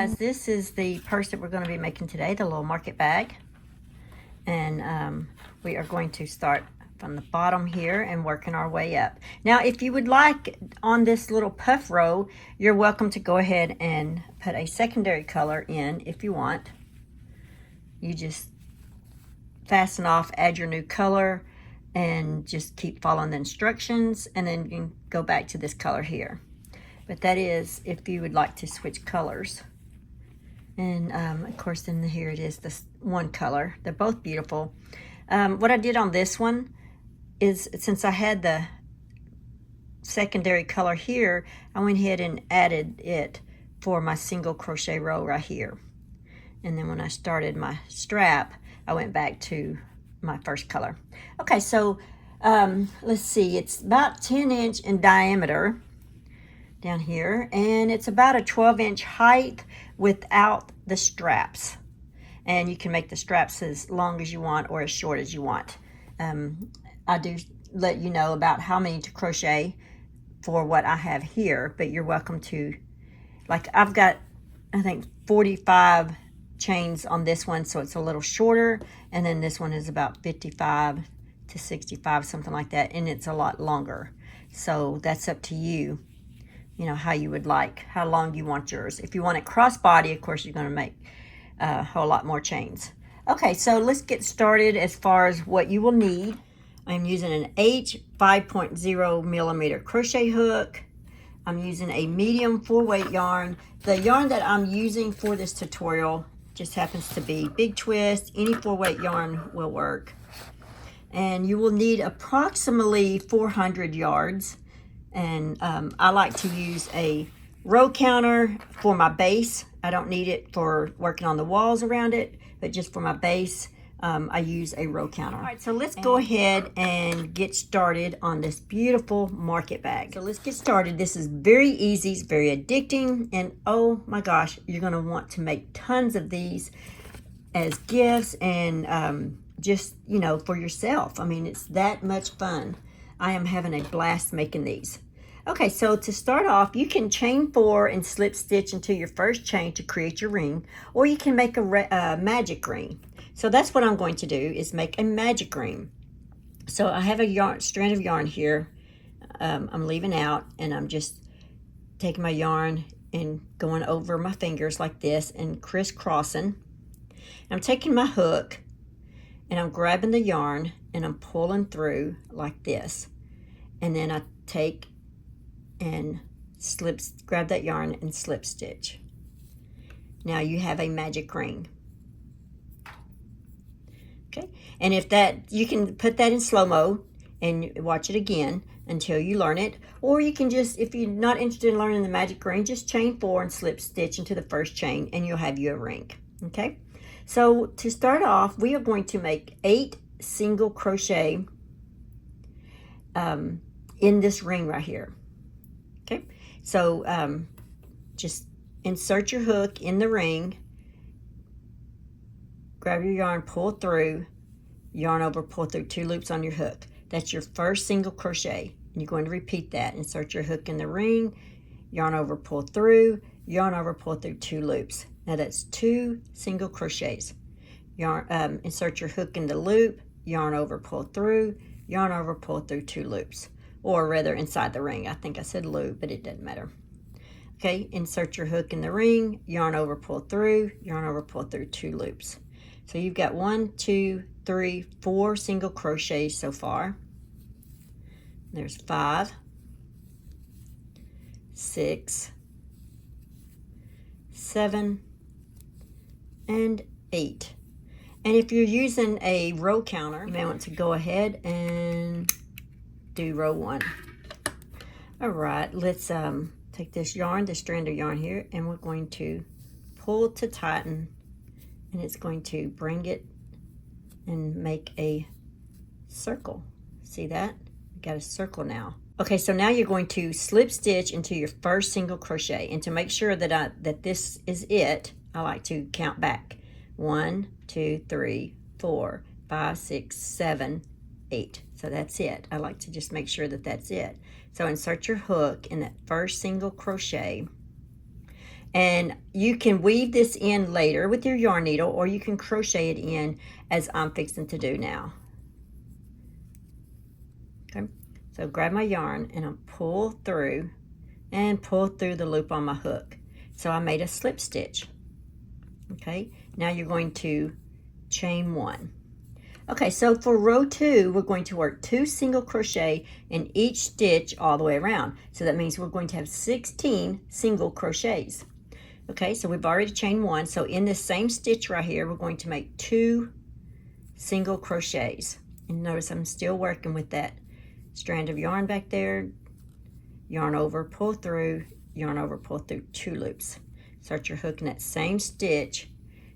guys, this is the purse that we're going to be making today, the little market bag. And we are going to start from the bottom here and working our way up. Now, if you would like on this little puff row, you're welcome to go ahead and put a secondary color in if you want. You just fasten off, add your new color, and just keep following the instructions, and then you can go back to this color here. But that is if you would like to switch colors. And of course, then here it is, this one color. They're both beautiful. What I did on this one is, since I had the secondary color here, I went ahead and added it for my single crochet row right here. And then when I started my strap, I went back to my first color. Okay, so let's see, it's about 10" in diameter down here, and it's about a 12" height without the straps. And you can make the straps as long as you want or as short as you want. I do let you know about how many to crochet for what I have here, but you're welcome to, like I've got, I think 45 chains on this one, so it's a little shorter, and then this one is about 55 to 65, something like that, and it's a lot longer. So that's up to you, you know, how you would like, how long you want yours. If you want it crossbody, of course, you're going to make a whole lot more chains. Okay, so let's get started as far as what you will need. I'm using an H 5.0 millimeter crochet hook. I'm using a medium 4-weight yarn. The yarn that I'm using for this tutorial just happens to be Big Twist. Any 4-weight yarn will work. And you will need approximately 400 yards. And I like to use a row counter for my base. I don't need it for working on the walls around it, but just for my base, I use a row counter. All right, so let's go ahead and get started on this beautiful market bag. So let's get started. This is very easy, it's very addicting, and oh my gosh, you're gonna want to make tons of these as gifts and just, you know, for yourself. I mean, it's that much fun. I am having a blast making these. Okay, so to start off, you can chain 4 and slip stitch into your first chain to create your ring, or you can make a magic ring. So that's what I'm going to do, is make a magic ring. So I have a strand of yarn here. I'm leaving out, and I'm just taking my yarn and going over my fingers like this and crisscrossing. I'm taking my hook and I'm grabbing the yarn and I'm pulling through like this. And then I take and grab that yarn and slip stitch. Now you have a magic ring. Okay, and if that, you can put that in slow-mo and watch it again until you learn it, or you can just, if you're not interested in learning the magic ring, just chain 4 and slip stitch into the first chain and you'll have you a ring. Okay, so to start off, we are going to make 8 single crochet in this ring right here. Okay, so just insert your hook in the ring, grab your yarn, pull through, yarn over, pull through 2 loops on your hook. That's your first single crochet. And you're going to repeat that. Insert your hook in the ring, yarn over, pull through, yarn over, pull through 2 loops. Now that's 2 single crochets. Yarn, insert your hook in the loop, yarn over, pull through, yarn over, pull through 2 loops. Or rather inside the ring. I think I said loop, but it doesn't matter. Okay, insert your hook in the ring, yarn over, pull through, yarn over, pull through 2 loops. So you've got 1, 2, 3, 4 single crochets so far. There's 5, 6, 7, and 8. And if you're using a row counter, you may want to go ahead and do row 1. All right, let's take this yarn, this strand of yarn here, and we're going to pull to tighten, and it's going to bring it and make a circle. See that? We got a circle now. Okay, so now you're going to slip stitch into your first single crochet, and to make sure that this is it, I like to count back. 1, 2, 3, 4, 5, 6, 7, 8. So that's it. I like to just make sure that that's it. So insert your hook in that first single crochet, And you can weave this in later with your yarn needle, or you can crochet it in as I'm fixing to do now. Okay, so grab my yarn and I'll pull through and pull through the loop on my hook. So I made a slip stitch. Okay, now you're going to chain 1. Okay, so for row 2, we're going to work 2 single crochet in each stitch all the way around. So that means we're going to have 16 single crochets. Okay, so we've already chained 1. So in this same stitch right here, we're going to make 2 single crochets. And notice I'm still working with that strand of yarn back there. Yarn over, pull through, yarn over, pull through 2 loops. Start your hook in that same stitch,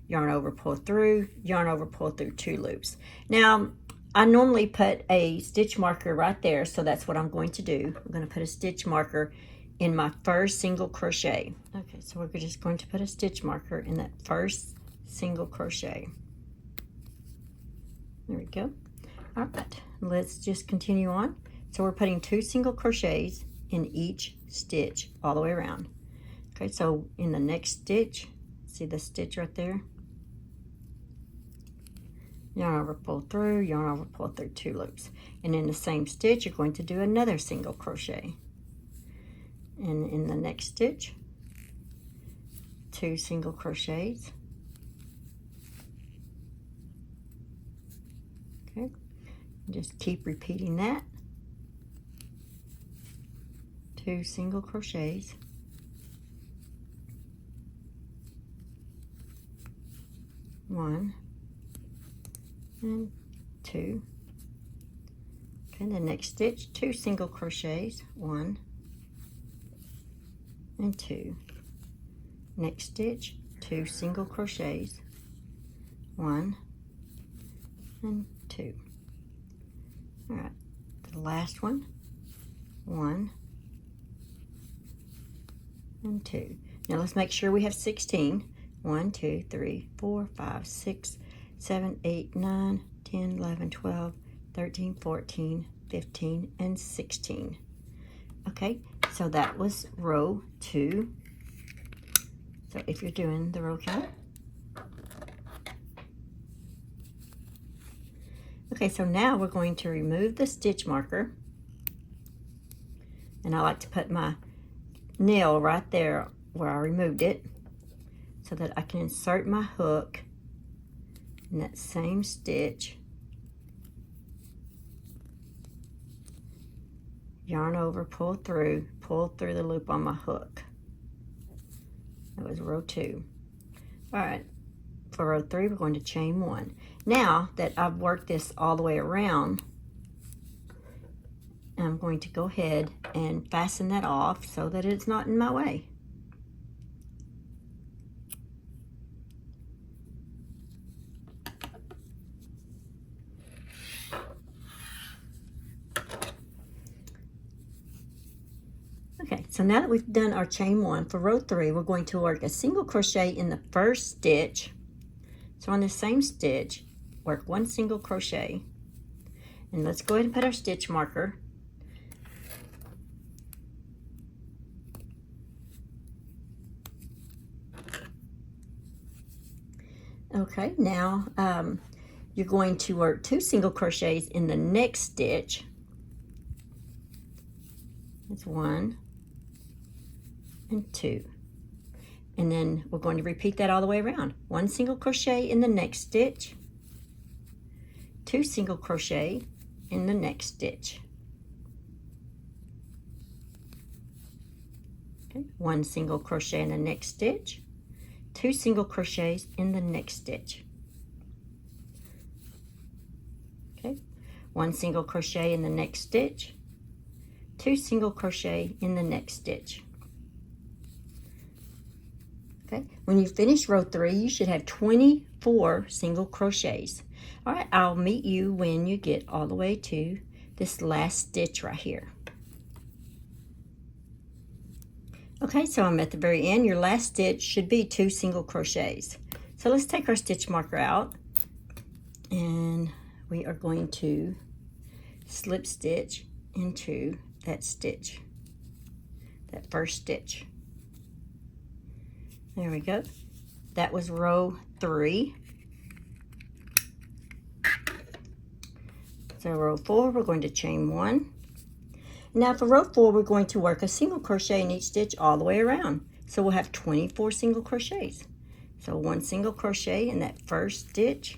yarn over, pull through, yarn over, pull through 2 loops. Now, I normally put a stitch marker right there, so that's what I'm going to do. I'm going to put a stitch marker in my first single crochet. Okay, so we're just going to put a stitch marker in that first single crochet. There we go. All right, let's just continue on. So we're putting 2 single crochets in each stitch all the way around. Okay, so in the next stitch, see the stitch right there? Yarn over, pull through, yarn over, pull through 2 loops. And in the same stitch, you're going to do another single crochet. And in the next stitch, 2 single crochets. Okay, just keep repeating that. 2 single crochets. 1 and 2. Okay, the next stitch, 2 single crochets. 1 and 2. Next stitch, 2 single crochets. 1 and 2. All right, the last one, 1 and 2. Now let's make sure we have 16. 1, 2, 3, 4, 5, 6, 7, 8, 9, 10, 11, 12, 13, 14, 15, and 16. Okay, so that was row 2. So if you're doing the row count. Okay, so now we're going to remove the stitch marker. And I like to put my nail right there where I removed it, so that I can insert my hook in that same stitch, yarn over, pull through the loop on my hook. That was row 2. All right, for row 3, we're going to chain 1. Now that I've worked this all the way around, I'm going to go ahead and fasten that off so that it's not in my way. Okay, so now that we've done our chain 1 for row 3, we're going to work a single crochet in the first stitch. So on the same stitch, work 1 single crochet. And let's go ahead and put our stitch marker. Okay, now you're going to work 2 single crochets in the next stitch. That's 1 and 2. And then we're going to repeat that all the way around. 1 single crochet in the next stitch, 2 single crochet in the next stitch. Okay, 1 single crochet in the next stitch, 2 single crochets in the next stitch. Okay, 1 single crochet in the next stitch, 2 single crochet in the next stitch. Okay, when you finish row 3, you should have 24 single crochets. All right, I'll meet you when you get all the way to this last stitch right here. Okay, so I'm at the very end. Your last stitch should be 2 single crochets. So let's take our stitch marker out, and we are going to slip stitch into that stitch, that first stitch. There we go. That was row 3. So row 4, we're going to chain 1. Now for row 4, we're going to work a single crochet in each stitch all the way around. So we'll have 24 single crochets. So 1 single crochet in that first stitch.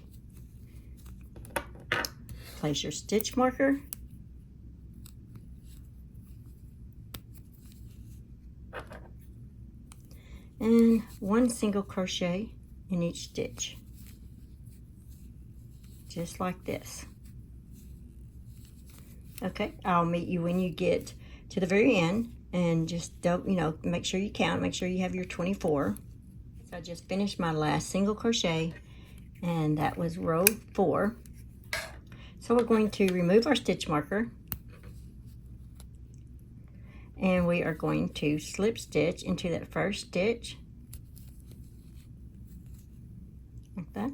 Place your stitch marker. And 1 single crochet in each stitch. Just like this. Okay, I'll meet you when you get to the very end, and just don't, make sure you count, make sure you have your 24. So I just finished my last single crochet, and that was row 4. So we're going to remove our stitch marker, and we are going to slip stitch into that first stitch, like that,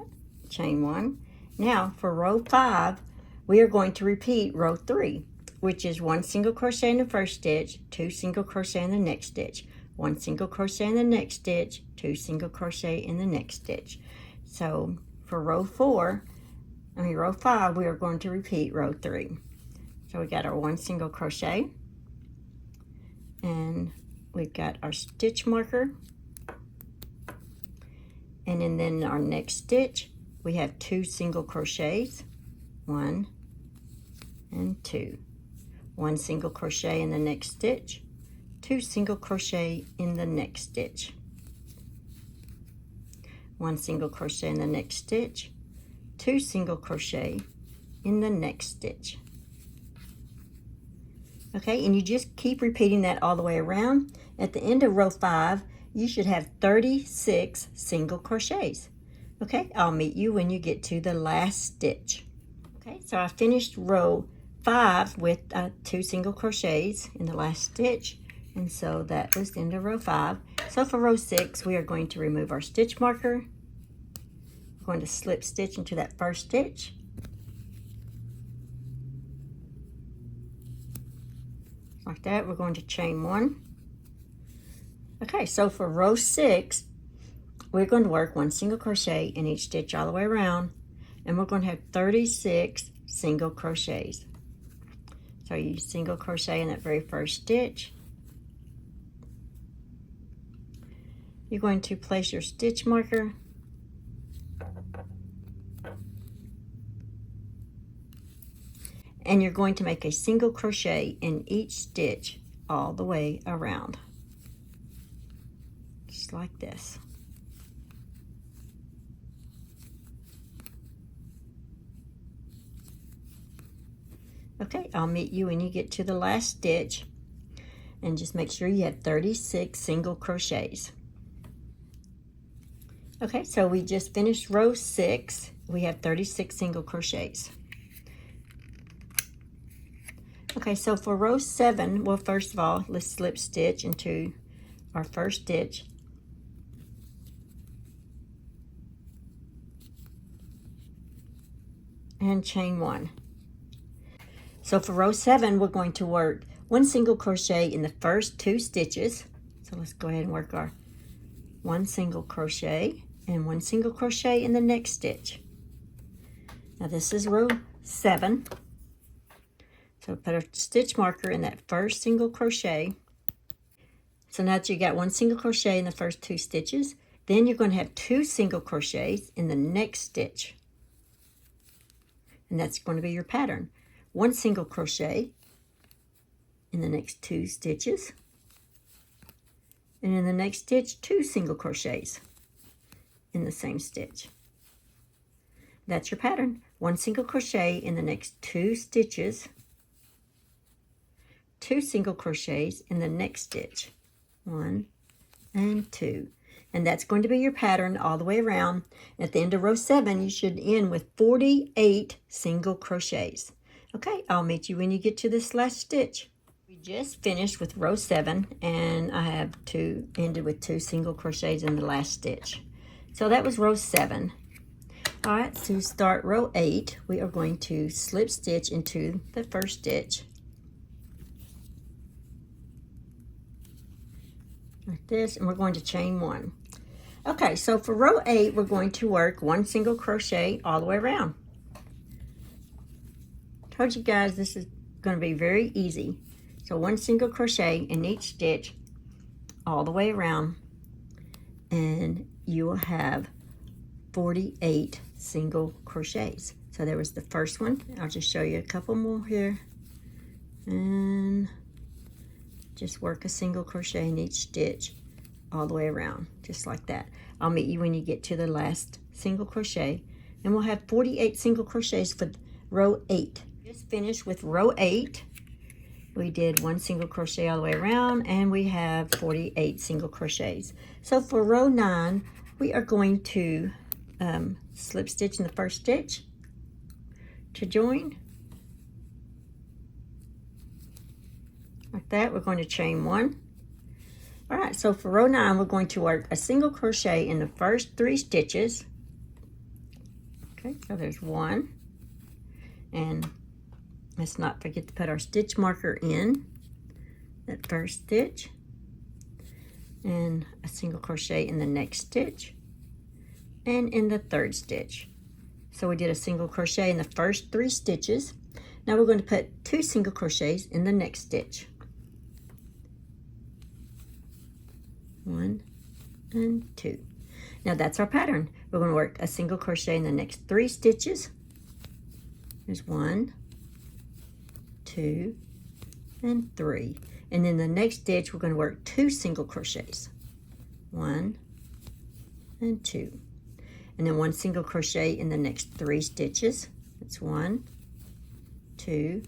chain 1. Now for row 5, we are going to repeat row 3, which is 1 single crochet in the first stitch, 2 single crochet in the next stitch, 1 single crochet in the next stitch, 2 single crochet in the next stitch. So for row 5, we are going to repeat row 3. So we got our 1 single crochet, and we've got our stitch marker, and then our next stitch, we have 2 single crochets, 1 and 2. 1 single crochet in the next stitch, 2 single crochet in the next stitch. 1 single crochet in the next stitch, 2 single crochet in the next stitch. Okay, and you just keep repeating that all the way around. At the end of row 5, you should have 36 single crochets. Okay, I'll meet you when you get to the last stitch. Okay, so I finished row 5 with 2 single crochets in the last stitch, and so that was the end of row 5. So for row 6, we are going to remove our stitch marker. We're going to slip stitch into that first stitch. Like that, we're going to chain 1. Okay, so for row 6, we're going to work 1 single crochet in each stitch all the way around, and we're going to have 36 single crochets. So you single crochet in that very first stitch. You're going to place your stitch marker, and you're going to make a single crochet in each stitch all the way around, just like this. Okay, I'll meet you when you get to the last stitch, and just make sure you have 36 single crochets. Okay, so we just finished row 6. We have 36 single crochets. Okay, so for row 7, well, first of all, let's slip stitch into our first stitch. And chain 1. So for row 7, we're going to work 1 single crochet in the first 2 stitches. So let's go ahead and work our 1 single crochet and 1 single crochet in the next stitch. Now this is row 7. So put a stitch marker in that first single crochet. So now that you got 1 single crochet in the first 2 stitches, then you're going to have 2 single crochets in the next stitch. And that's going to be your pattern. 1 single crochet in the next 2 stitches. And in the next stitch, 2 single crochets in the same stitch. That's your pattern. 1 single crochet in the next 2 stitches. 2 single crochets in the next stitch. 1 and 2. And that's going to be your pattern all the way around. At the end of row 7, you should end with 48 single crochets. Okay, I'll meet you when you get to this last stitch. We just finished with row 7, and I have ended with 2 single crochets in the last stitch. So that was row 7. All right, to start row 8, we are going to slip stitch into the first stitch. Like this, and we're going to chain 1. Okay, so for row 8, we're going to work 1 single crochet all the way around. Told you guys this is going to be very easy. So 1 single crochet in each stitch all the way around, and you will have 48 single crochets. So there was the first one. I'll just show you a couple more here, and just work a single crochet in each stitch all the way around, just like that. I'll meet you when you get to the last single crochet, and we'll have 48 single crochets for row 8. Just finished with row 8. We did 1 single crochet all the way around, and we have 48 single crochets. So for row 9, we are going to slip stitch in the first stitch to join. Like that. We're going to chain 1. All right, so for row 9, we're going to work a single crochet in the first 3 stitches. Okay, so there's 1, and let's not forget to put our stitch marker in that first stitch, and a single crochet in the next stitch and in the 3rd stitch. So we did a single crochet in the first 3 stitches. Now we're going to put 2 single crochets in the next stitch. 1 and 2. Now that's our pattern. We're going to work a single crochet in the next 3 stitches. There's 1, 2, and 3. And in the next stitch, we're going to work 2 single crochets. 1 and 2. And then 1 single crochet in the next 3 stitches. That's 1, 2,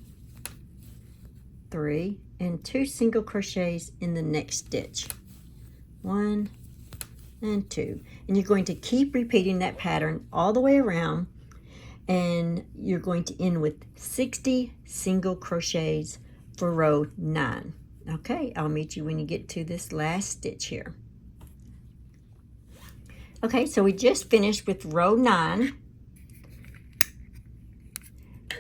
3, and 2 single crochets in the next stitch. 1 and 2. And you're going to keep repeating that pattern all the way around, and you're going to end with 60 single crochets for row 9. Okay, I'll meet you when you get to this last stitch here. Okay, so we just finished with row 9,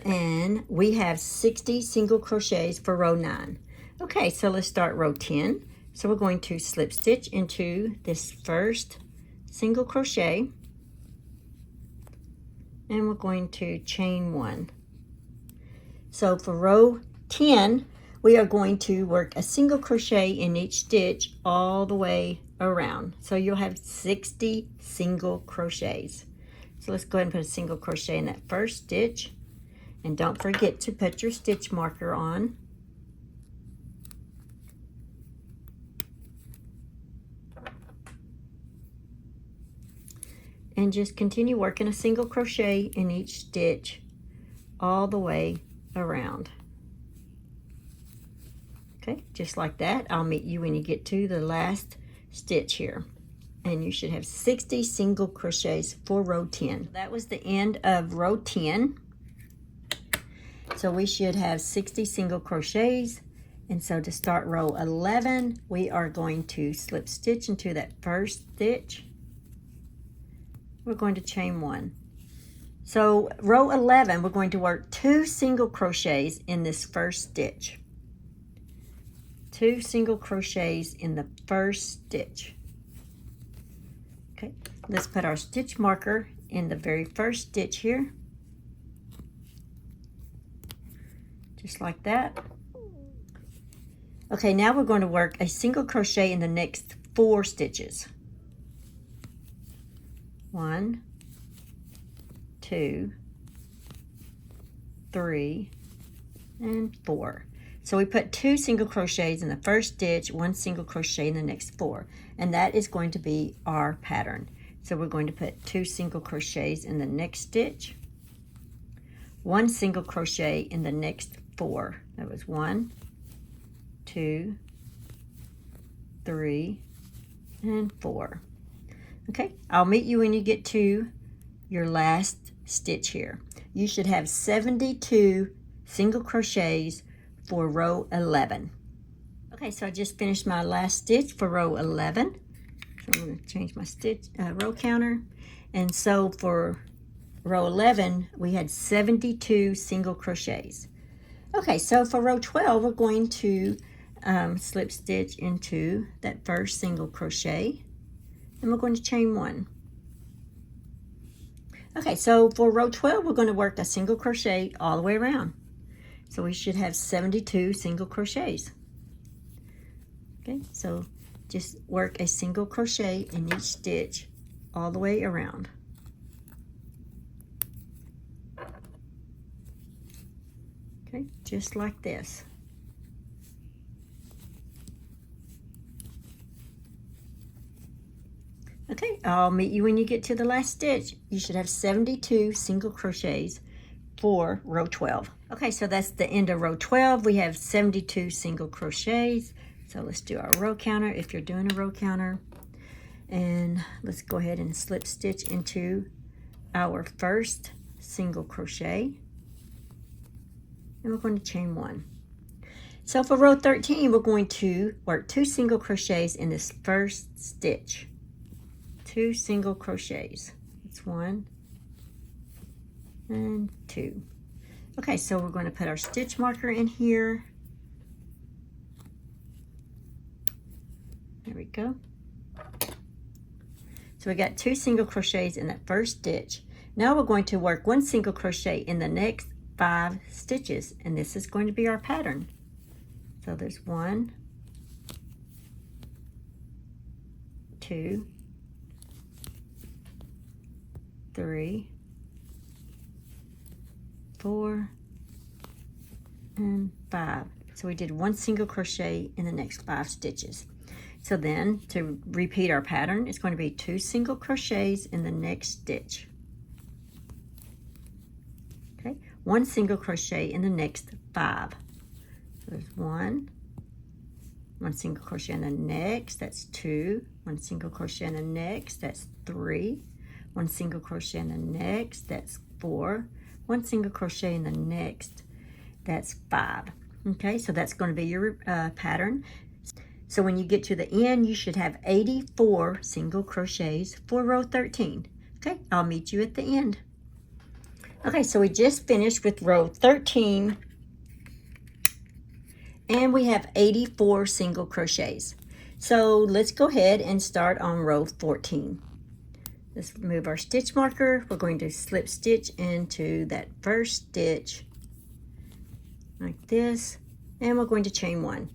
and we have 60 single crochets for row 9. Okay, so let's start row 10. So we're going to slip stitch into this first single crochet, and we're going to chain 1. So for row 10, we are going to work a single crochet in each stitch all the way around. So you'll have 60 single crochets. So let's go ahead and put a single crochet in that first stitch, and don't forget to put your stitch marker on. And just continue working a single crochet in each stitch all the way around. Okay, just like that. I'll meet you when you get to the last stitch here. And you should have 60 single crochets for row 10. That was the end of row 10. So we should have 60 single crochets. And so to start row 11, we are going to slip stitch into that first stitch. We're going to chain 1. So row 11, we're going to work 2 single crochets in this first stitch. 2 single crochets in the first stitch. Okay, let's put our stitch marker in the very first stitch here. Just like that. Okay, now we're going to work a single crochet in the next 4 stitches. 1, 2, 3, and 4. So we put 2 single crochets in the first stitch, 1 single crochet in the next 4, and that is going to be our pattern. So we're going to put 2 single crochets in the next stitch, 1 single crochet in the next 4. That was 1, 2, 3, and 4. Okay, I'll meet you when you get to your last stitch here. You should have 72 single crochets for row 11. Okay, so I just finished my last stitch for row 11. So I'm going to change my stitch row counter. And so for row 11, we had 72 single crochets. Okay, so for row 12, we're going to slip stitch into that first single crochet. and we're going to chain 1. Okay, so for row 12, we're going to work a single crochet all the way around. So we should have 72 single crochets. Okay, so just work a single crochet in each stitch all the way around. Okay, just like this. Okay, I'll meet you when you get to the last stitch. You should have 72 single crochets for row 12. Okay, so that's the end of row 12. We have 72 single crochets. So let's do our row counter if you're doing a row counter. And let's go ahead and slip stitch into our first single crochet. And we're going to chain 1. So for row 13, we're going to work 2 single crochets in this first stitch. 2 single crochets. It's 1 and 2. Okay, so we're going to put our stitch marker in here. There we go. So we got 2 single crochets in that first stitch. Now we're going to work 1 single crochet in the next 5 stitches, and this is going to be our pattern. So there's 1, 2, 3, 4, and 5. So we did 1 single crochet in the next 5 stitches. So then to repeat our pattern, it's going to be 2 single crochets in the next stitch. Okay, 1 single crochet in the next 5. So there's 1 single crochet in the next, that's 2, 1 single crochet in the next, that's 3, 1 single crochet in the next, that's 4, 1 single crochet in the next, that's 5. Okay, so that's going to be your pattern. So when you get to the end, you should have 84 single crochets for row 13. Okay, I'll meet you at the end. Okay, so we just finished with row 13, and we have 84 single crochets. So let's go ahead and start on row 14. Let's remove our stitch marker. We're going to slip stitch into that first stitch like this, and we're going to chain 1.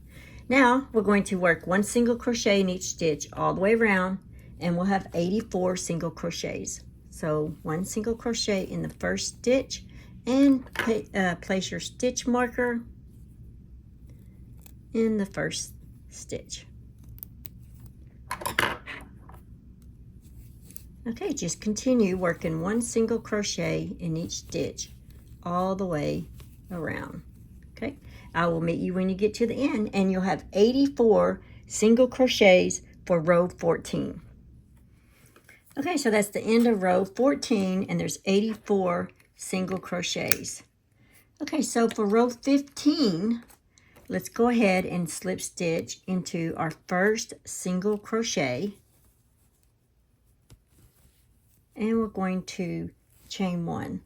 Now we're going to work 1 single crochet in each stitch all the way around, and we'll have 84 single crochets. So 1 single crochet in the first stitch, and place your stitch marker in the first stitch. Okay, just continue working 1 single crochet in each stitch all the way around. Okay, I will meet you when you get to the end, and you'll have 84 single crochets for row 14. Okay, so that's the end of row 14, and there's 84 single crochets. Okay, so for row 15, let's go ahead and slip stitch into our first single crochet, and we're going to chain 1.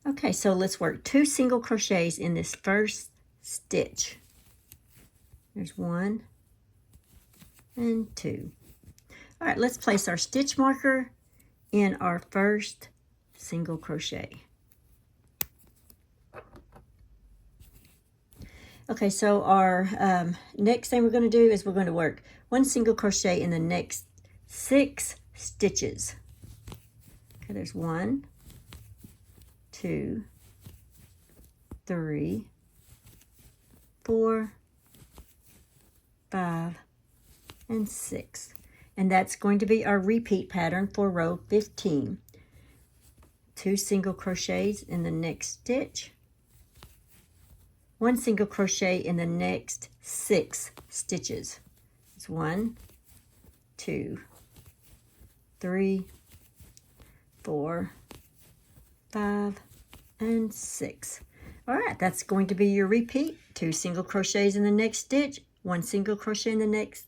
Okay, so let's work 2 single crochets in this first stitch. There's 1 and 2. All right, let's place our stitch marker in our first single crochet. Okay, so our next thing we're going to do is we're going to work 1 single crochet in the next 6 stitches. Okay, there's 1, 2, 3, 4, 5, and 6. And that's going to be our repeat pattern for row 15. 2 single crochets in the next stitch, 1 single crochet in the next 6 stitches. It's 1, 2, 3, 4, 5, and 6. All right, that's going to be your repeat. 2 single crochets in the next stitch, 1 single crochet in the next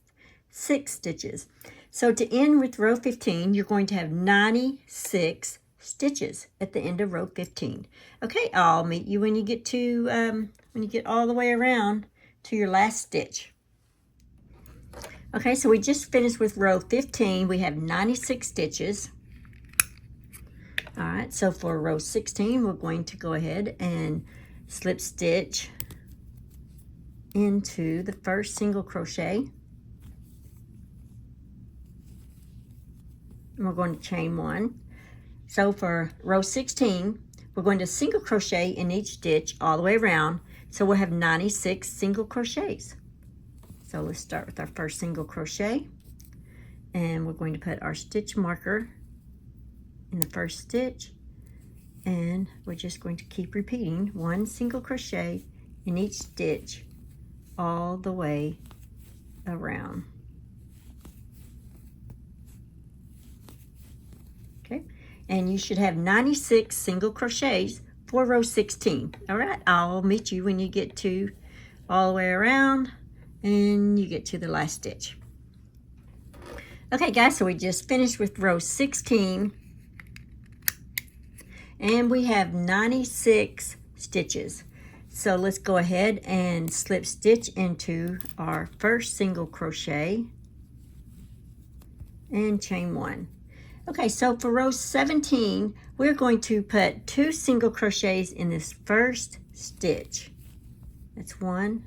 6 stitches. So to end with row 15, you're going to have 96 stitches at the end of row 15. Okay, I'll meet you when you get to when you get all the way around to your last stitch. Okay, so we just finished with row 15. We have 96 stitches. All right, so for row 16, we're going to go ahead and slip stitch into the first single crochet. And we're going to chain 1. So for row 16, we're going to single crochet in each stitch all the way around. So we'll have 96 single crochets. So let's start with our first single crochet. And we're going to put our stitch marker in the first stitch. And we're just going to keep repeating 1 single crochet in each stitch all the way around. Okay, and you should have 96 single crochets for row 16. All right, I'll meet you when you get to all the way around and you get to the last stitch. Okay guys, so we just finished with row 16 and we have 96 stitches. So let's go ahead and slip stitch into our first single crochet and chain 1. Okay, so for row 17, we're going to put 2 single crochets in this first stitch. That's 1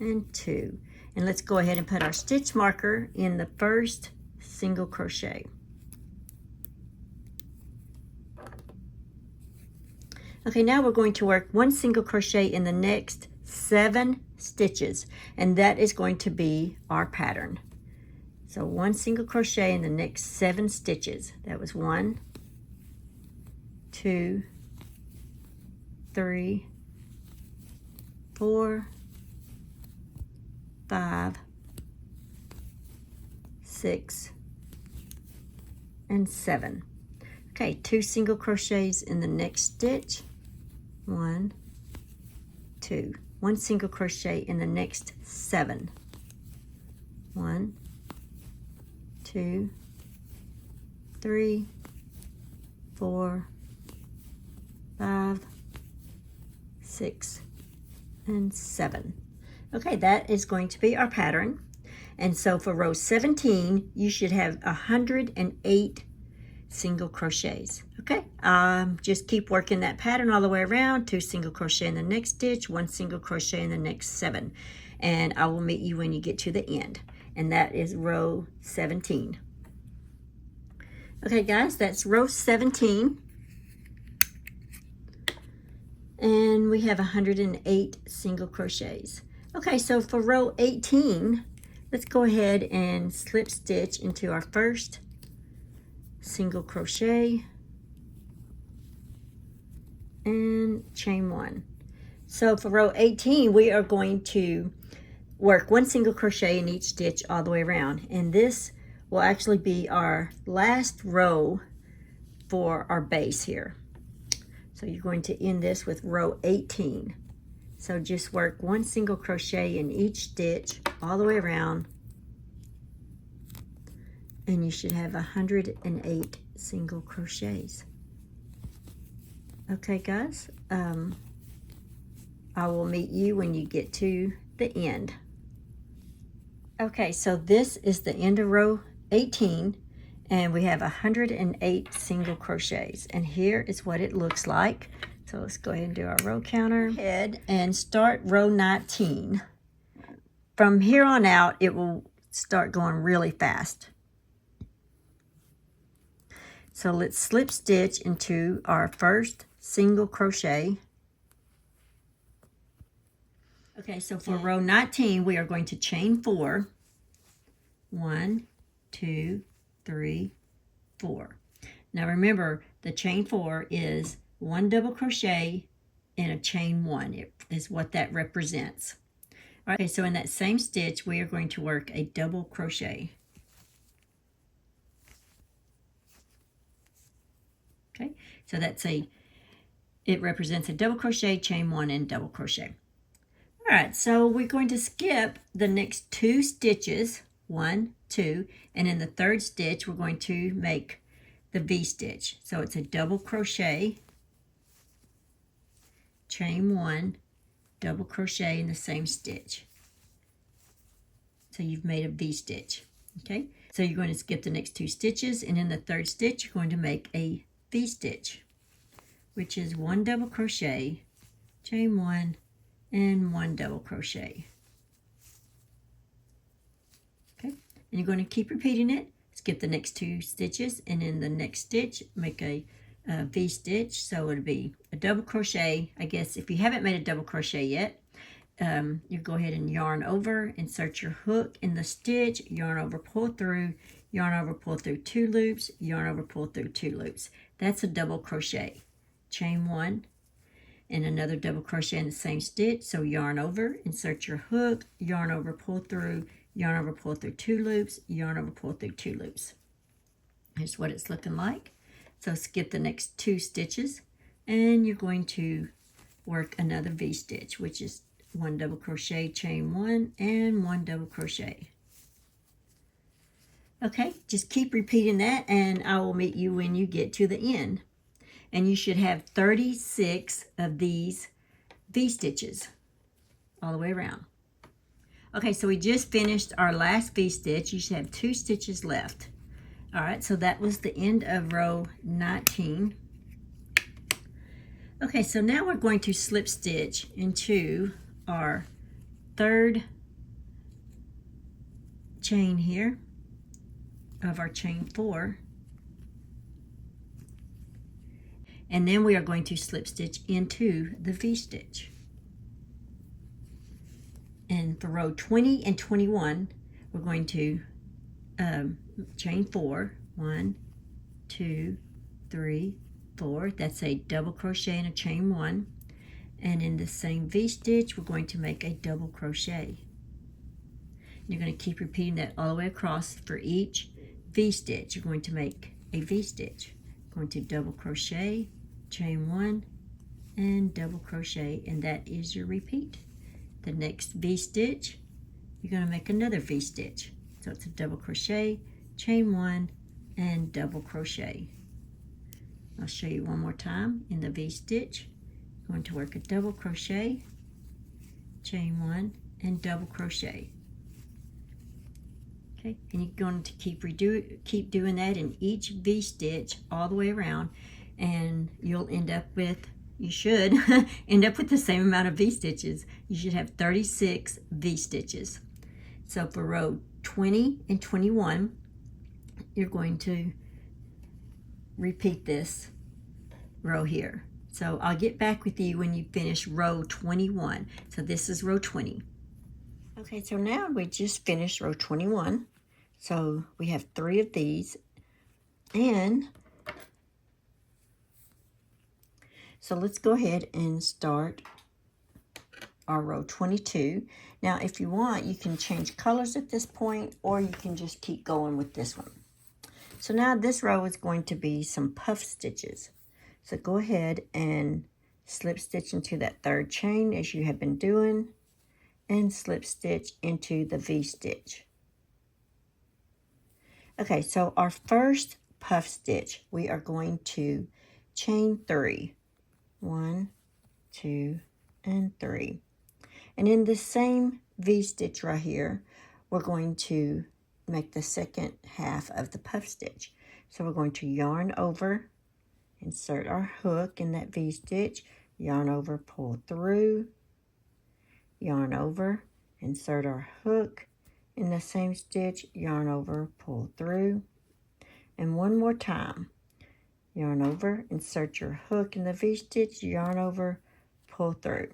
and 2. And let's go ahead and put our stitch marker in the first single crochet. Okay, now we're going to work 1 single crochet in the next 7 stitches, and that is going to be our pattern. So 1 single crochet in the next 7 stitches. That was 1, 2, 3, 4, 5, 6, and 7. Okay, 2 single crochets in the next stitch. 1, 2. 1 single crochet in the next 7. 1, 2, 3, 4, 5, 6, and 7. Okay, that is going to be our pattern. And so for row 17, you should have 108 single crochets. Okay, just keep working that pattern all the way around. 2 single crochet in the next stitch, 1 single crochet in the next 7. And I will meet you when you get to the end. And that is row 17. Okay guys, that's row 17. And we have 108 single crochets. Okay, so for row 18, let's go ahead and slip stitch into our first single crochet and chain 1. So for row 18, we are going to work 1 single crochet in each stitch all the way around, and this will actually be our last row for our base here. So you're going to end this with row 18. So just work 1 single crochet in each stitch all the way around, and you should have 108 single crochets. Okay guys, I will meet you when you get to the end. Okay, so this is the end of row 18, and we have 108 single crochets, and here is what it looks like. So let's go ahead and do our row counter. Ahead and start row 19. From here on out, it will start going really fast. So let's slip stitch into our first single crochet. Okay, so for row 19, we are going to chain 4. 1, 2, 3, 4. Now remember, the chain 4 is 1 double crochet and a chain 1. It is what that represents. All right, so in that same stitch, we are going to work a double crochet. Okay, so it represents a double crochet, chain 1, and double crochet. All right, so we're going to skip the next 2 stitches, 1, 2, and in the 3rd stitch, we're going to make the V-stitch. So it's a double crochet, chain 1, double crochet in the same stitch. So you've made a V-stitch, okay? So you're going to skip the next 2 stitches, and in the 3rd stitch, you're going to make a V-stitch, which is 1 double crochet, chain 1, and 1 double crochet. Okay, and you're going to keep repeating it. Skip the next 2 stitches, and in the next stitch, make a V-stitch. So it'll be a double crochet. I guess if you haven't made a double crochet yet, you go ahead and yarn over, insert your hook in the stitch, yarn over, pull through, yarn over, pull through 2 loops, yarn over, pull through 2 loops. That's a double crochet. Chain 1, and another double crochet in the same stitch. So yarn over, insert your hook, yarn over, pull through, yarn over, pull through 2 loops, yarn over, pull through 2 loops. Here's what it's looking like. So skip the next 2 stitches, and you're going to work another V-stitch, which is 1 double crochet, chain 1, and 1 double crochet. Okay, just keep repeating that, and I will meet you when you get to the end. And you should have 36 of these V-stitches all the way around. Okay, so we just finished our last V-stitch. You should have 2 stitches left. All right, so that was the end of row 19. Okay, so now we're going to slip stitch into our 3rd chain here of our chain 4. And then we are going to slip stitch into the V-stitch. And for row 20 and 21, we're going to chain 4, 1, 2, 3, 4. That's a double crochet and a chain 1. And in the same V-stitch, we're going to make a double crochet. You're going to keep repeating that all the way across. For each V-stitch, you're going to make a V-stitch. Going to double crochet, chain 1, and double crochet, and that is your repeat. The next V-stitch, you're going to make another V-stitch. So it's a double crochet, chain 1, and double crochet. I'll show you one more time. In the V-stitch, you're going to work a double crochet, chain 1, and double crochet. Okay, and you're going to keep doing that in each V-stitch all the way around, and you'll end up with, you should end up with the same amount of V-stitches. You should have 36 V-stitches. So for row 20 and 21, you're going to repeat this row here. So I'll get back with you when you finish row 21. So this is row 20. Okay, so now we just finished row 21. So we have 3 of these, and so let's go ahead and start our row 22. Now if you want, you can change colors at this point, or you can just keep going with this one. So now this row is going to be some puff stitches. So go ahead and slip stitch into that 3rd chain as you have been doing, and slip stitch into the V-stitch. Okay, so our first puff stitch, we are going to chain 3. 1, 2, and 3. And in the same V-stitch right here, we're going to make the second half of the puff stitch. So we're going to yarn over, insert our hook in that V-stitch, yarn over, pull through, yarn over, insert our hook in the same stitch, yarn over, pull through, and one more time. Yarn over, insert your hook in the V-stitch, yarn over, pull through.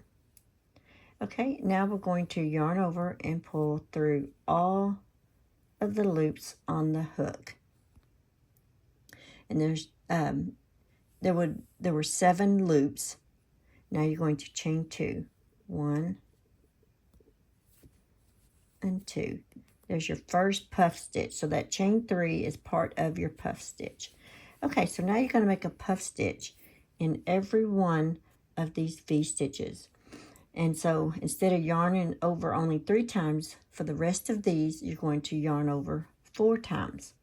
Okay, now we're going to yarn over and pull through all of the loops on the hook. And there were 7 loops. Now you're going to chain 2. 1 and 2. There's your first puff stitch. So that chain 3 is part of your puff stitch. Okay, so now you're going to make a puff stitch in every one of these V-stitches. And so instead of yarning over only 3 times, for the rest of these, you're going to yarn over 4 times.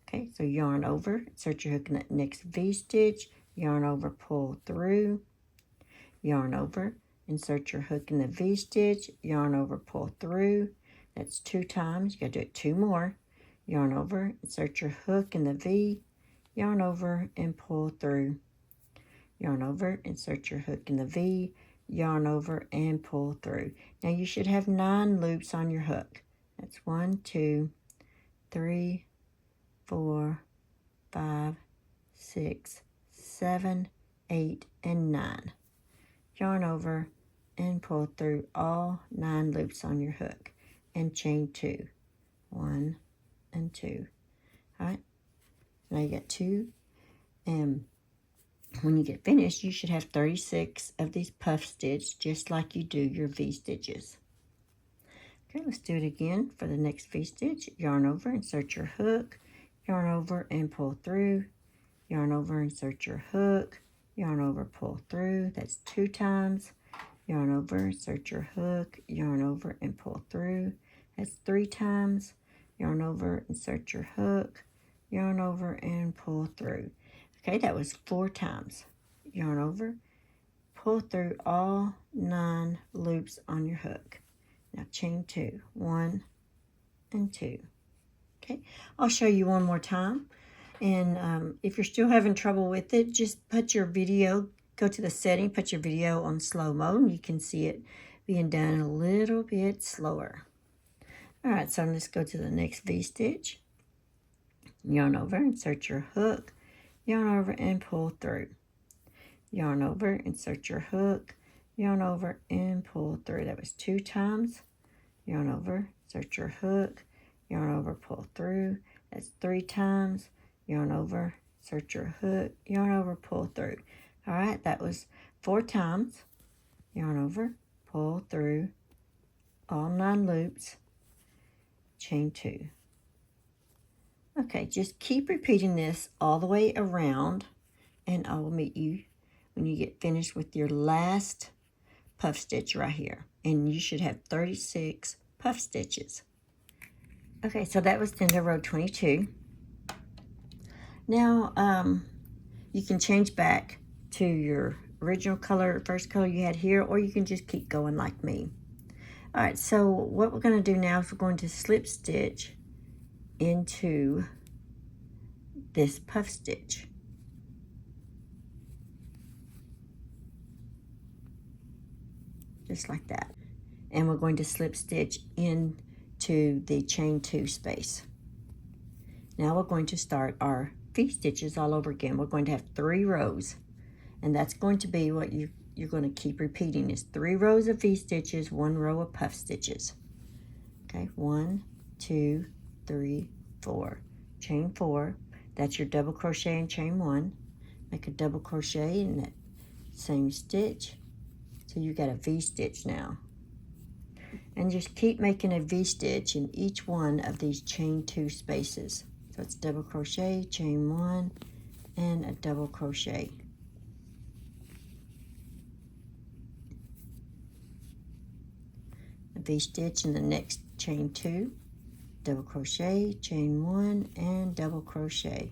Okay, so yarn over, insert your hook in that next V-stitch, yarn over, pull through, yarn over, insert your hook in the V-stitch, yarn over, pull through, That's 2 times. You got to do it 2 more. Yarn over, insert your hook in the V, yarn over and pull through. Yarn over, insert your hook in the V, yarn over and pull through. Now you should have 9 loops on your hook. That's 1, 2, 3, 4, 5, 6, 7, 8, and 9. Yarn over and pull through all 9 loops on your hook and chain 2. 1 and 2. All right, now you got 2, and when you get finished, you should have 36 of these puff stitches, just like you do your V stitches. Okay, let's do it again for the next V stitch. Yarn over, insert your hook, yarn over and pull through, yarn over, insert your hook, yarn over, pull through. That's 2 times. Yarn over, insert your hook, yarn over and pull through. That's 3 times. Yarn over, insert your hook, yarn over and pull through. Okay, that was 4 times. Yarn over, pull through all 9 loops on your hook. Now chain 2, 1 and 2. Okay, I'll show you one more time. And if you're still having trouble with it, just put your video, go to the setting, put your video on slow mode, and you can see it being done a little bit slower. All right, so let's go to the next V stitch. Yarn over, insert your hook, yarn over and pull through. Yarn over, insert your hook, yarn over and pull through. That was 2 times. Yarn over, insert your hook, yarn over, pull through. That's 3 times. Yarn over, insert your hook, yarn over, pull through. All right, that was 4 times. Yarn over, pull through all 9 loops, chain 2. Okay, just keep repeating this all the way around, and I will meet you when you get finished with your last puff stitch right here. And you should have 36 puff stitches. Okay, so that was the end of row 22. Now, you can change back to your original color, first color you had here, or you can just keep going like me. All right, so what we're going to do now is we're going to slip stitch into this puff stitch. Just like that. And we're going to slip stitch into the chain 2 space. Now we're going to start our V stitches all over again. We're going to have 3 rows, and that's going to be what you're going to keep repeating is 3 rows of V stitches, 1 row of puff stitches. Okay, 1, 2, 3, 4. Chain 4. That's your double crochet and chain 1. Make a double crochet in that same stitch. So you got a V stitch now. And just keep making a V stitch in each one of these chain 2 spaces. So it's double crochet, chain 1, and a double crochet. A V stitch in the next chain 2, double crochet, chain 1, and double crochet.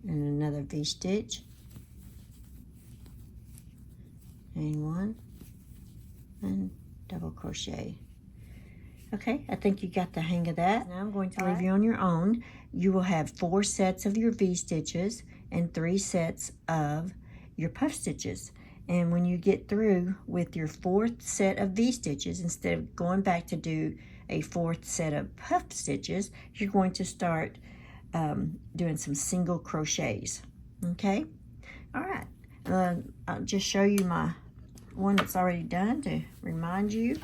And another V stitch, chain 1, and double crochet. Okay, I think you got the hang of that. Now I'm going to leave you on your own. You will have 4 sets of your V stitches and 3 sets of your puff stitches. And when you get through with your 4th set of V stitches, instead of going back to do a 4th set of puff stitches, you're going to start doing some single crochets. Okay? All right. I'll just show you my one that's already done to remind you.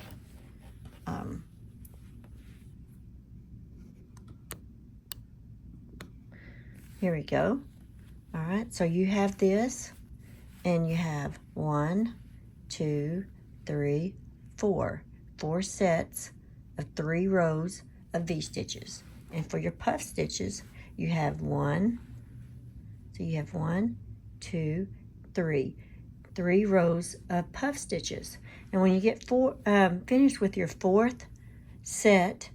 Here we go. All right, so you have this, and you have 1, 2, 3, 4. 4 sets of 3 rows of V stitches. And for your puff stitches, you have 1, so you have 1, 2, 3. 3 rows of puff stitches. And when you get finished with your 4th set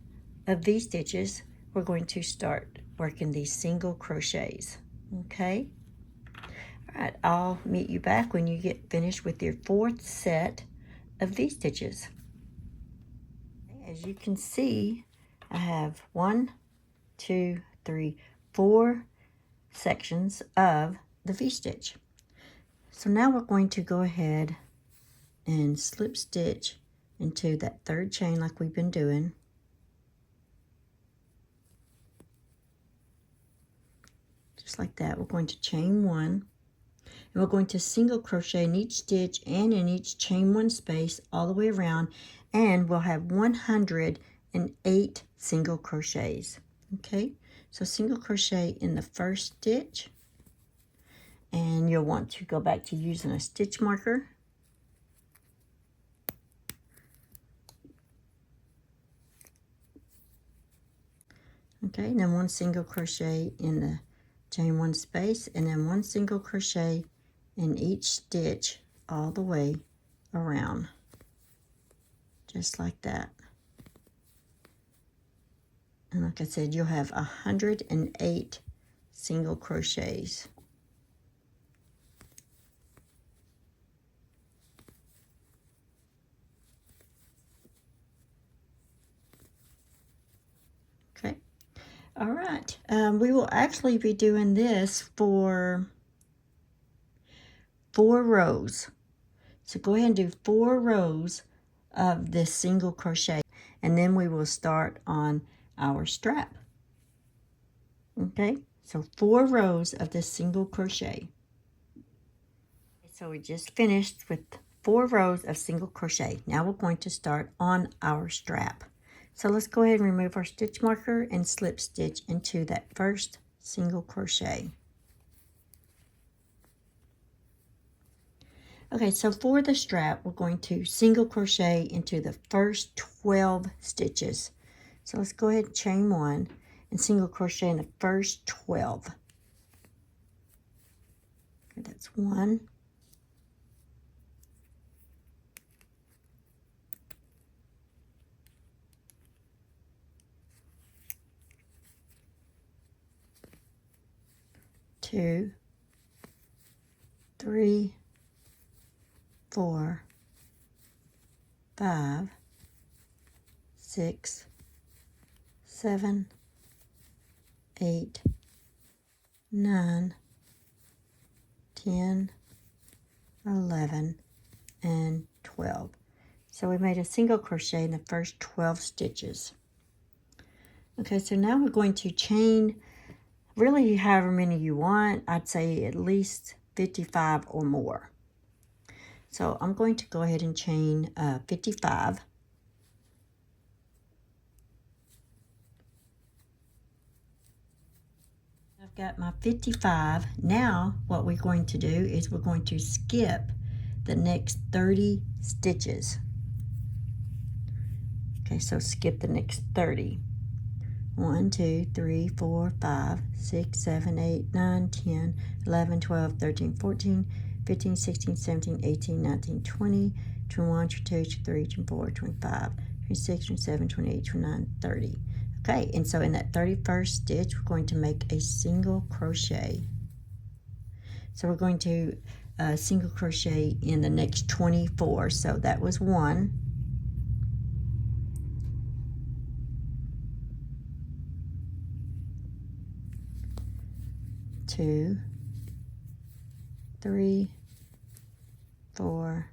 of V stitches, we're going to start working these single crochets. Okay? All right, I'll meet you back when you get finished with your 4th set of V stitches. As you can see, I have 1, 2, 3, 4 sections of the V-stitch. So now we're going to go ahead and slip stitch into that third chain like we've been doing. Just like that. We're going to chain 1, and we're going to single crochet in each stitch and in each chain 1 space all the way around, and we'll have 108 single crochets. Okay, so single crochet in the first stitch, and you'll want to go back to using a stitch marker. Okay, and then 1 single crochet in the chain 1 space, and then 1 single crochet in each stitch all the way around, just like that. And like I said, you'll have 108 single crochets. Okay, all right. We will actually be doing this for 4 rows. So go ahead and do 4 rows of this single crochet, and then we will start on our strap. Okay, so 4 rows of this single crochet. So we just finished with 4 rows of single crochet. Now we're going to start on our strap. So let's go ahead and remove our stitch marker and slip stitch into that first single crochet. Okay, so for the strap, we're going to single crochet into the first 12 stitches. So let's go ahead and chain 1 and single crochet in the first 12. Okay, that's 1, 2, 3, 4, 5, 6, 7, 8, 9, 10, 11, and 12. So we made a single crochet in the first 12 stitches. Okay, so now we're going to chain really however many you want. I'd say at least 55 or more. So I'm going to go ahead and chain 55. I've got my 55. Now what we're going to do is we're going to skip the next 30 stitches. Okay, so skip the next 30. 1, 2, 3, 4, 5, 6, 7, 8, 9, 10, 11, 12, 13, 14, 15, 16, 17, 18, 19, 20, 21, 22, 23, 24, 25, 26, 27, 28, 29, 30. Okay, and so in that 31st stitch, we're going to make a single crochet. So we're going to single crochet in the next 24. So that was 1. 2, 3, 4,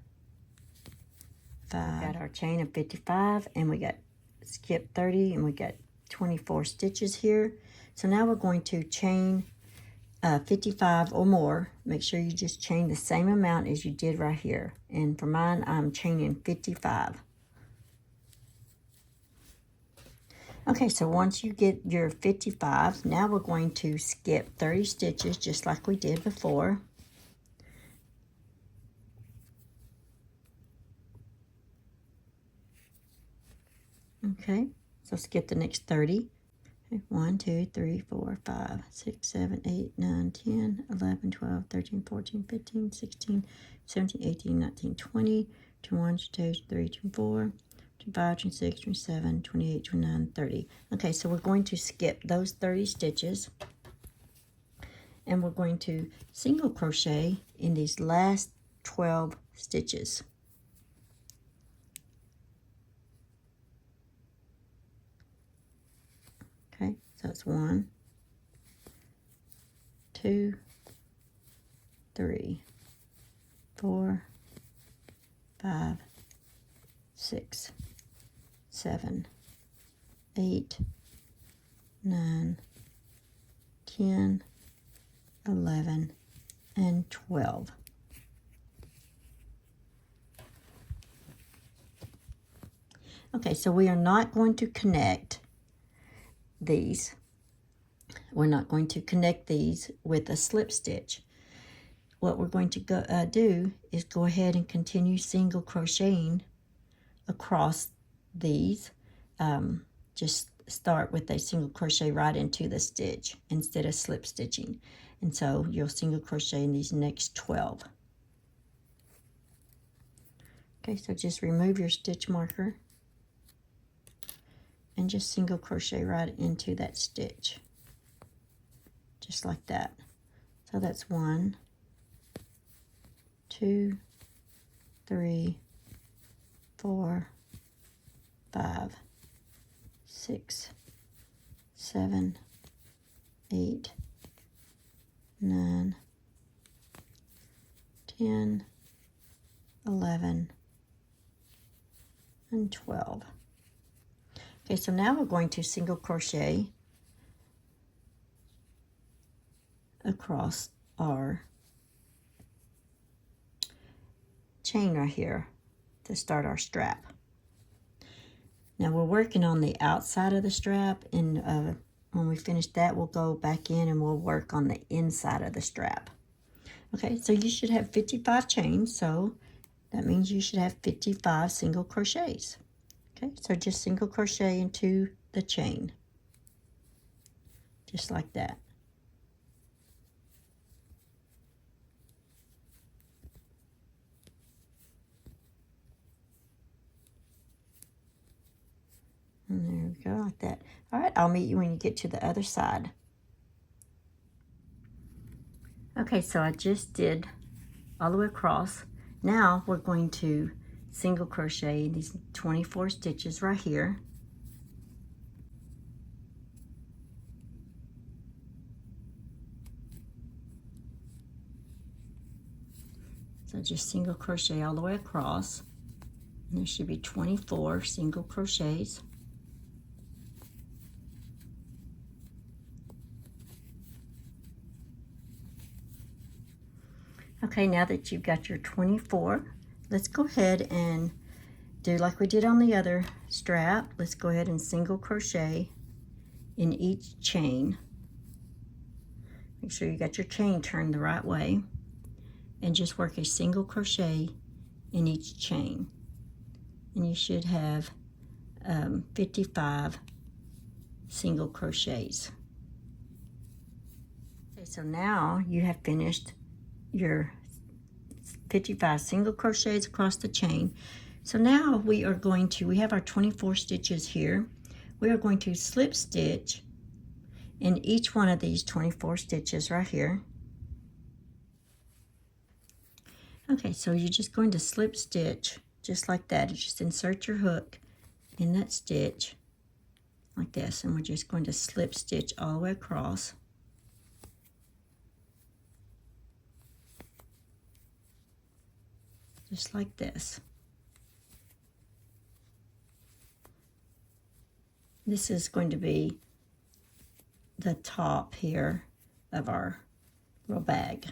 5. Got our chain of 55, and we got skip 30, and we got 24 stitches here. So now we're going to chain 55 or more. Make sure you just chain the same amount as you did right here. And for mine, I'm chaining 55. Okay, so once you get your 55, now we're going to skip 30 stitches just like we did before. Okay, so skip the next 30. 1, 2, 3, 4, 5, 6, 7, 8, 9, 10, 11, 12, 13, 14, 15, 16, 17, 18, 19, 20, 21, 22, 23, 24, 25, 26, 27, 28, 29, 30. Okay, so we're going to skip those 30 stitches, and we're going to single crochet in these last 12 stitches. So it's 1, 2, 3, 4, 5, 6, 7, 8, 9, 10, 11, and 12. Okay, so we are not going to connect these. We're not going to connect these with a slip stitch. What we're going to do is go ahead and continue single crocheting across these. Just start with a single crochet right into the stitch instead of slip stitching. And so you'll single crochet in these next 12. Okay, so just remove your stitch marker and just single crochet right into that stitch. Just like that. So that's 1, 2, 3, 4, 5, 6, 7, 8, 9, 10, 11, and 12. Okay, so now we're going to single crochet across our chain right here to start our strap. Now we're working on the outside of the strap, and when we finish that, we'll go back in and we'll work on the inside of the strap. Okay, so you should have 55 chains, so that means you should have 55 single crochets. Okay, so just single crochet into the chain, just like that. And there we go, like that. All right, I'll meet you when you get to the other side. Okay, so I just did all the way across. Now we're going to single crochet these 24 stitches right here. So just single crochet all the way across. And there should be 24 single crochets. Okay, now that you've got your 24, let's go ahead and do like we did on the other strap. Let's go ahead and single crochet in each chain. Make sure you got your chain turned the right way, and just work a single crochet in each chain. And you should have 55 single crochets. Okay, so now you have finished your 55 single crochets across the chain. So now we have our 24 stitches here. We are going to slip stitch in each one of these 24 stitches right here. Okay, so you're just going to slip stitch just like that. You just insert your hook in that stitch like this, and we're just going to slip stitch all the way across. Just like this. This is going to be the top here of our little bag.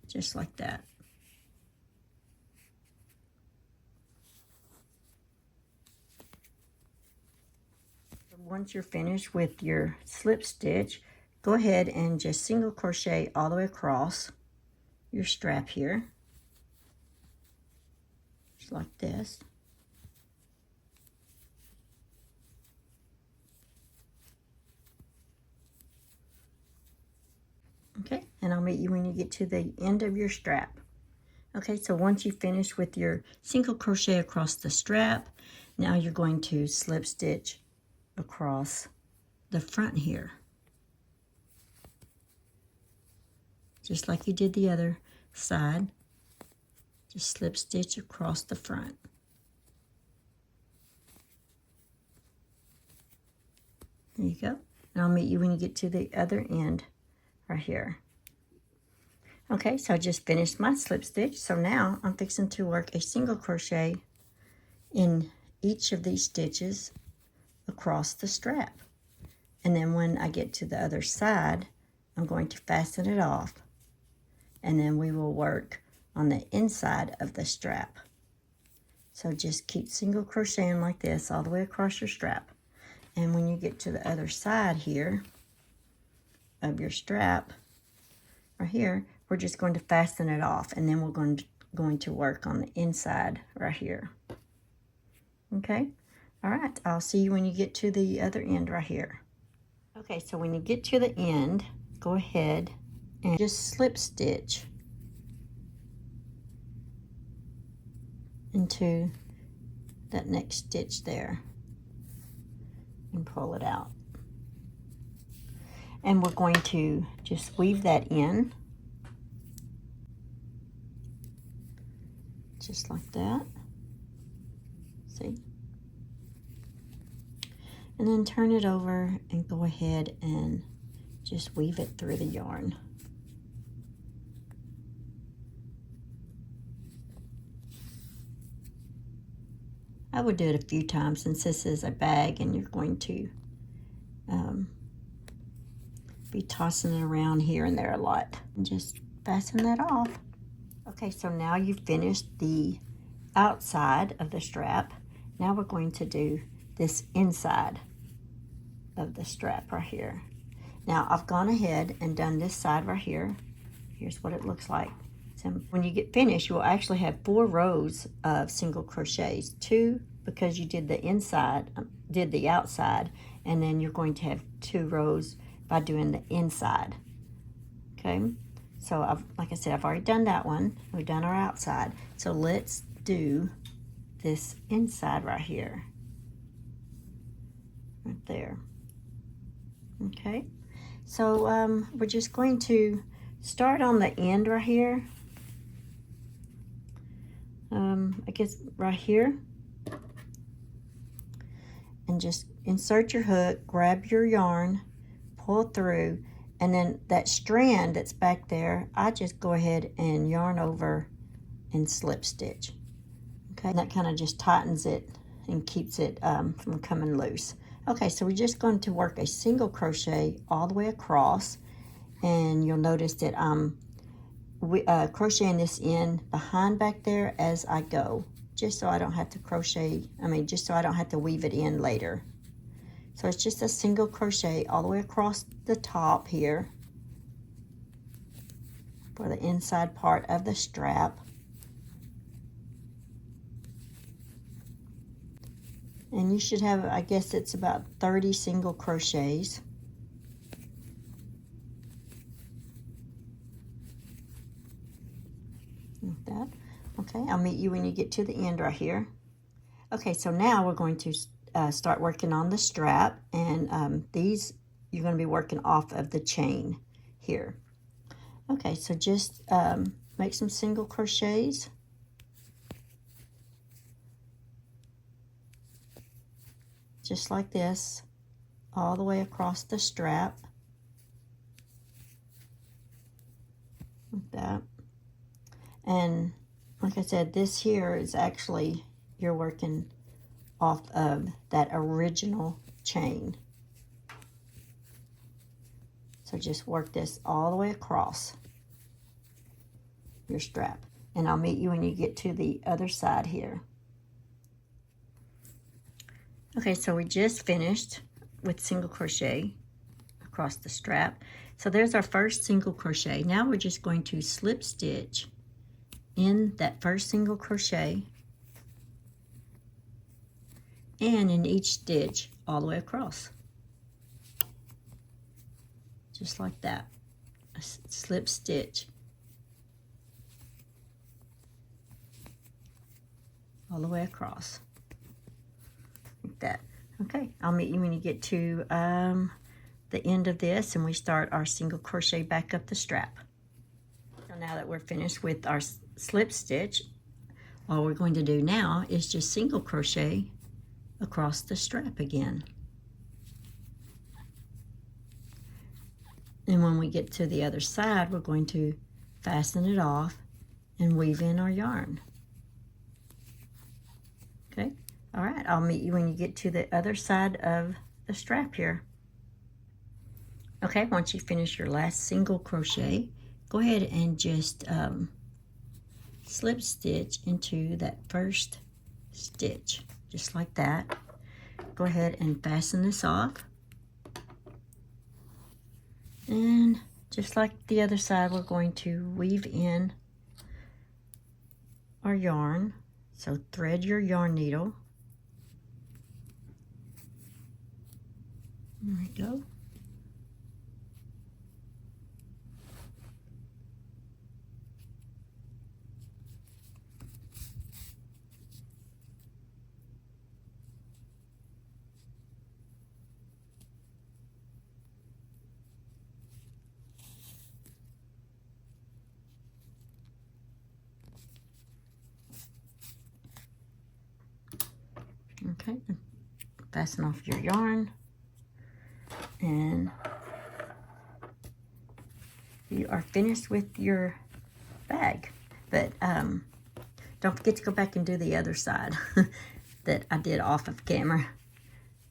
Just like that. Once you're finished with your slip stitch, go ahead and just single crochet all the way across your strap here. Just like this. Okay, and I'll meet you when you get to the end of your strap. Okay, so once you finish with your single crochet across the strap, now you're going to slip stitch across the front here. Just like you did the other side, just slip stitch across the front. There you go. and I'll meet you when you get to the other end right here. Okay, so I just finished my slip stitch. So now I'm fixing to work a single crochet in each of these stitches across the strap. And then when I get to the other side, I'm going to fasten it off. And then we will work on the inside of the strap. So just keep single crocheting like this all the way across your strap. And when you get to the other side here of your strap, right here, we're just going to fasten it off, and then we're going to work on the inside right here. Okay? All right, I'll see you when you get to the other end right here. Okay, so when you get to the end, go ahead and just slip stitch into that next stitch there and pull it out. And we're going to just weave that in just like that. See? And then turn it over and go ahead and just weave it through the yarn. I would do it a few times since this is a bag and you're going to be tossing it around here and there a lot. And just fasten that off. Okay, so now you've finished the outside of the strap. Now we're going to do this inside of the strap right here. Now I've gone ahead and done this side right here. Here's what it looks like. So when you get finished, you will actually have 4 rows of single crochets. 2 because you did the inside, did the outside, and then you're going to have 2 rows by doing the inside. Okay, so like I said, I've already done that one. We've done our outside. So let's do this inside right here. Right there. Okay, so we're just going to start on the end right here. I guess right here. And just insert your hook, grab your yarn, pull through, and then that strand that's back there, I just go ahead and yarn over and slip stitch. Okay, and that kind of just tightens it and keeps it from coming loose. Okay, so we're just going to work a single crochet all the way across, and you'll notice that I'm crocheting this in behind back there as I go, just so I don't have to just so I don't have to weave it in later. So it's just a single crochet all the way across the top here for the inside part of the strap. And you should have, I guess it's about 30 single crochets. Like that. Okay, I'll meet you when you get to the end right here. Okay, so now we're going to start working on the strap, and these you're going to be working off of the chain here. Okay, so just make some single crochets. Just like this, all the way across the strap. Like that. And like I said, this here is actually, you're working off of that original chain. So just work this all the way across your strap. And I'll meet you when you get to the other side here. Okay, so we just finished with single crochet across the strap. So there's our first single crochet. Now we're just going to slip stitch in that first single crochet and in each stitch all the way across. Just like that. A slip stitch all the way across. Like that. Okay, I'll meet you when you get to the end of this and we start our single crochet back up the strap. So now that we're finished with our slip stitch, all we're going to do now is just single crochet across the strap again. And when we get to the other side, we're going to fasten it off and weave in our yarn. Okay, all right, I'll meet you when you get to the other side of the strap here. Okay, once you finish your last single crochet, go ahead and just slip stitch into that first stitch, just like that. Go ahead and fasten this off. And just like the other side, we're going to weave in our yarn. So thread your yarn needle. There we go. Okay, fasten off your yarn, and you are finished with your bag. But don't forget to go back and do the other side that I did off of camera,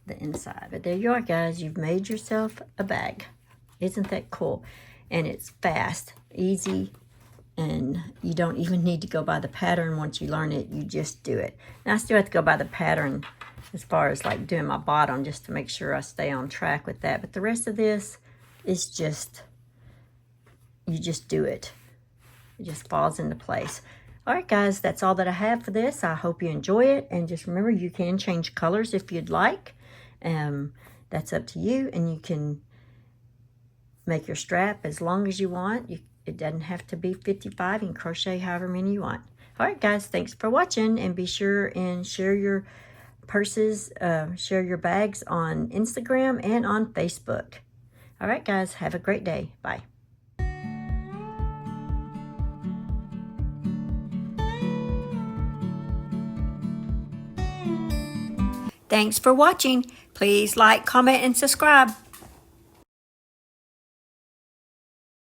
the inside. But there you are, guys. You've made yourself a bag. Isn't that cool? And it's fast, easy, and you don't even need to go by the pattern. Once you learn it, you just do it. Now I still have to go by the pattern as far as like doing my bottom, just to make sure I stay on track with that. But the rest of this is just, you just do it. It just falls into place. All right, guys, that's all that I have for this. I hope you enjoy it. And just remember, you can change colors if you'd like. That's up to you. And you can make your strap as long as you want. It doesn't have to be 55. You can crochet however many you want. All right, guys, thanks for watching. And be sure and share your purses, share your bags on Instagram and on Facebook. All right, guys, have a great day. Bye. Thanks for watching. Please like, comment, and subscribe.